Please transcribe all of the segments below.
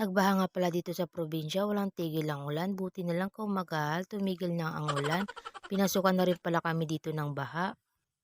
Nagbaha nga pala dito sa probinsya, walang tigil ang ulan. Buti na lang kumagahal, tumigil na ang ulan. Pinasukan na rin pala kami dito ng baha.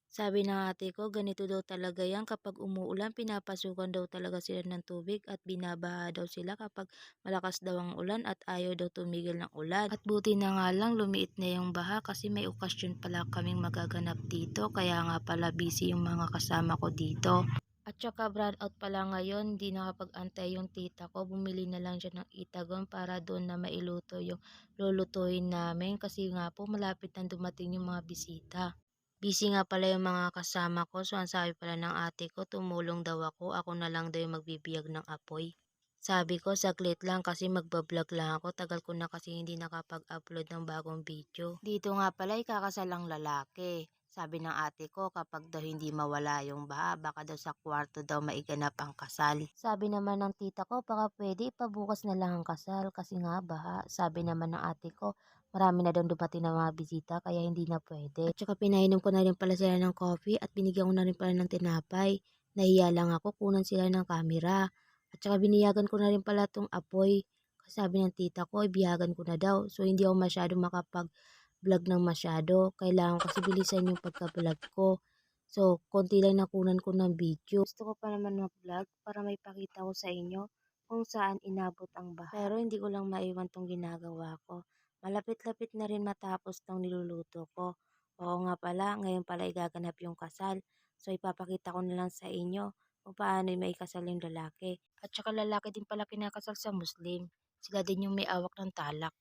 Sabi ng ate ko, ganito daw talaga yan kapag umuulan, pinapasukan daw talaga sila ng tubig at binabaha daw sila kapag malakas daw ang ulan at ayaw daw tumigil ng ulan. At buti na nga lang lumiit na yung baha kasi may okasyon pala kaming magaganap dito kaya nga pala busy yung mga kasama ko dito. At saka brand out pala ngayon, di nakapag-antay yung tita ko. Bumili na lang siya ng itagon para doon na mailuto yung lulutuin namin. Kasi nga po malapit na dumating yung mga bisita. Busy nga pala yung mga kasama ko. So ang sabi pala ng ate ko, tumulong daw ako. Ako na lang daw yung magbibiyag ng apoy. Sabi ko, saglit lang kasi magbablog lang ako. Tagal ko na kasi hindi nakapag-upload ng bagong video. Dito nga pala ikakasal ang lalaki. Sabi ng ate ko, kapag daw hindi mawala yung baha, baka daw sa kwarto daw maiganap ang kasal. Sabi naman ng tita ko, baka pwede ipabukas na lang ang kasal kasi nga baha. Sabi naman ng ate ko, marami na daw dumating na mga bisita kaya hindi na pwede. At saka pinainom ko na rin pala sila ng coffee at binigyan ko na rin pala ng tinapay. Nahiya lang ako, kunan sila ng camera. At saka biniyagan ko na rin pala tong apoy. Kasi sabi ng tita ko, ibiyagan ko na daw. So hindi ako masyado makapag-vlog ng masyado. Kailangan kasi bilisan yung pagka-vlog ko. So, konti lang nakunan ko ng video. Gusto ko pa naman mag-vlog para may pakita ko sa inyo kung saan inabot ang baha. Pero hindi ko lang maiwan tong ginagawa ko. Malapit-lapit na rin matapos tong niluluto ko. Oo nga pala, ngayon pala igaganap yung kasal. So, ipapakita ko na lang sa inyo kung paano may kasal yung lalaki. At saka lalaki din pala kinakasal sa Muslim. Sila din yung may awak ng talak.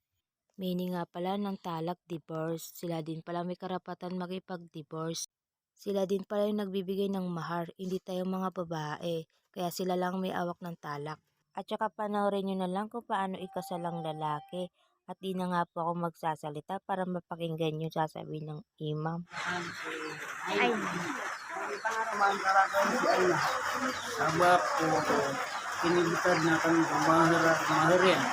Meaning nga pala ng talak, divorce. Sila din pala may karapatan makipag-divorce. Sila din pala yung nagbibigay ng mahar, hindi tayo mga babae. Kaya sila lang may awak ng talak. At saka panoorin nyo na lang kung paano ikasal ang lalaki. At di na nga po ako magsasalita para mapakinggan yung sasabihin ng imam. Ay, Sabab ko kinibutad na kami kumaharian.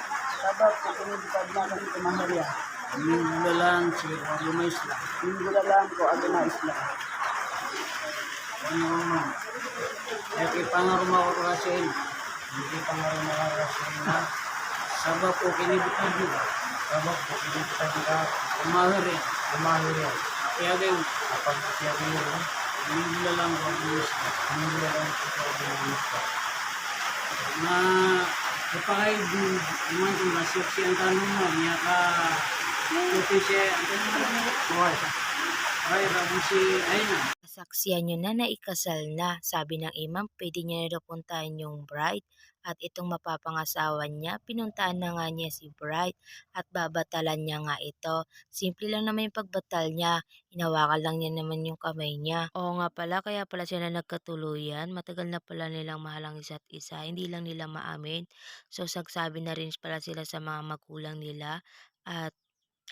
Sabab ko kinibutad na kami kumaharian. Minggu lang si Agama Islam. Minggu lang ko Agama Islam. Ano naman? Kaya ipangaruma ko kasi hindi pangaruma ko kasi na sabab ko kinibutad juga. Sabab ko kinibutad na kumaharian. Kumaharian. Kaya gayon, kapag siya gayon, minggu lang ko Agama Islam. Minggu lang ko Agama Islam. Na kapag naman kung nasipsi ang tanong mo, niya ka puti siya, ay, rabu si, ay na. saksiyan nyo na ikasal na. Sabi ng imam, pwede niya na daw puntahan yung bride. At itong mapapangasawa niya, pinuntaan na nga niya si bride at babatalan niya nga ito. Simple lang naman yung pagbatal niya. Hinawakan lang niya naman yung kamay niya. Oo nga pala, kaya pala sila nagkatuluyan. Matagal na pala nilang mahal ang isa't isa. Hindi lang nila maamin. So, sagsabi na rin pala sila sa mga magulang nila at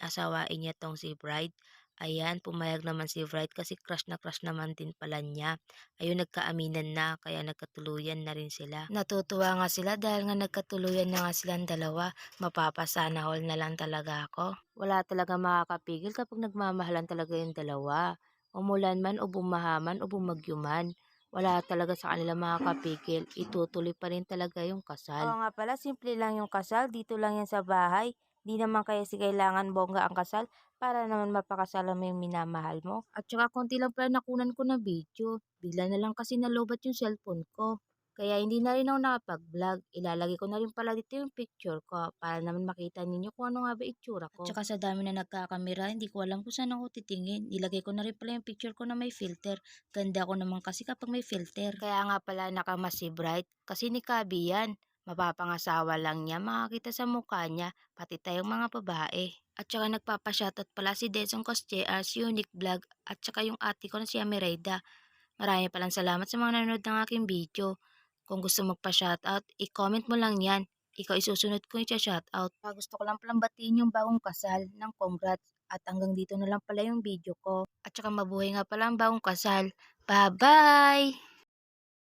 asawain niya tong si bride. Ayan, pumayag naman si bride kasi crush na crush naman din pala niya. Ayun, nagkaaminan na kaya nagkatuluyan na rin sila. Natutuwa nga sila dahil nga nagkatuluyan na nga silang dalawa. Mapapasana all na lang talaga ako. Wala talaga makakapigil kapag nagmamahalan talaga yung dalawa. Umulan man o bumahaman o bumagyuman. Wala talaga sa kanila makakapigil. Itutuloy pa rin talaga yung kasal. Oo nga pala, simple lang yung kasal. Dito lang yan sa bahay. Di naman kaya si kailangan bongga ang kasal para naman mapakasalan mo yung minamahal mo. At saka konti lang pala nakunan ko na video. Bigla na lang kasi nalobat yung cellphone ko. Kaya hindi na rin ako nakapag-vlog. Ilalagay ko na rin pala dito yung picture ko para naman makita ninyo kung ano nga ba itsura ko. At saka sa dami na nagkakamera, hindi ko alam kung saan ako titingin. Ilagay ko na rin pala yung picture ko na may filter. Ganda ko naman kasi kapag may filter. Kaya nga pala nakama si Bright kasi ni Kabi yan. Mapapangasawa lang niya makakita sa mukha niya, pati tayong mga babae. At saka nagpapashoutout pala si Desong Costea, si Unique Vlog, at saka yung ate ko na si Amireda. Marami palang salamat sa mga nanonood ng aking video. Kung gusto magpa-shoutout, i-comment mo lang yan. Ikaw isusunod ko i-shoutout. Gusto ko lang palang batiin yung bagong kasal ng congrats. At hanggang dito na lang pala yung video ko. At saka mabuhay nga pala ang bagong kasal. Bye-bye!